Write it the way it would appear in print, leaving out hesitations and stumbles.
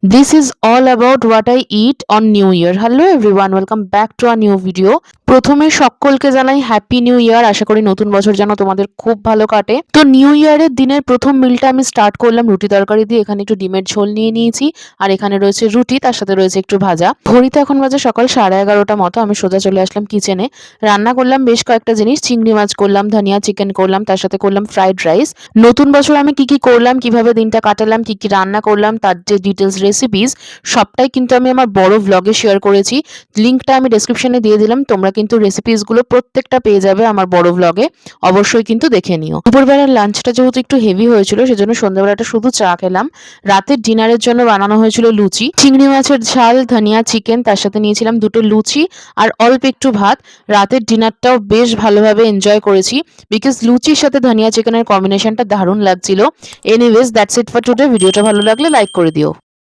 This is all about what I eat on New Year. Hello everyone, welcome back to a new video. প্রথমে সকলকে জানাই happy new year. আশা করি নতুন বছর যেন তোমাদের খুব ভালো কাটে। তো নিউ ইয়ারের দিনের প্রথম মিলটা আমি স্টার্ট করলাম রুটি তরকারি দিয়ে। এখানে একটু ডিমের ঝোল নিয়ে নিয়েছি, আর এখানে রয়েছে রুটি, তার সাথে রয়েছে একটু ভাজা। ঘড়িতে এখন বাজে সকাল 11:30 মতো। আমি সোজা চলে আসলাম কিচেনে। রান্না করলাম বেশ কয়েকটা জিনিস, চিংড়ি মাছ করলাম, ধনিয়া চিকেন করলাম, তার সাথে করলাম ফ্রাইড রাইস। নতুন বছর আমি কি কি করলাম, কিভাবে দিনটা কাটালাম, কি কি রান্না করলাম, তার যে ডিটেলস রেসিপিস সবটাই কিন্তু আমি আমার বড় ভ্লগে শেয়ার করেছি। লিঙ্কটা আমি ডেসক্রিপশনে দিয়ে দিলাম। তোমরা কিন্তু রেসিপিসগুলো প্রত্যেকটা পেয়ে যাবে আমার বড় ভ্লগে। অবশ্যই কিন্তু দেখে নিও। দুপুরবেলার লাঞ্চটা যেহেতু একটু হেভি হয়েছিল, সেজন্য সন্ধ্যাবেলাটা শুধু চা খেলাম। রাতের ডিনারের জন্য বানানো হয়েছিল লুচি, চিংড়ি মাছের ঝাল, ধনিয়া চিকেন, তার সাথে নিয়েছিলাম দুটো লুচি আর অল্প একটু ভাত। রাতের ডিনারটাও বেশ ভালোভাবে এনজয় করেছি, বিকজ লুচির সাথে ধনিয়া চিকেনের কম্বিনেশনটা দারুণ লাগছিল। Anyways that's it for today. ভিডিওটা ভালো লাগলে লাইক করে দিও।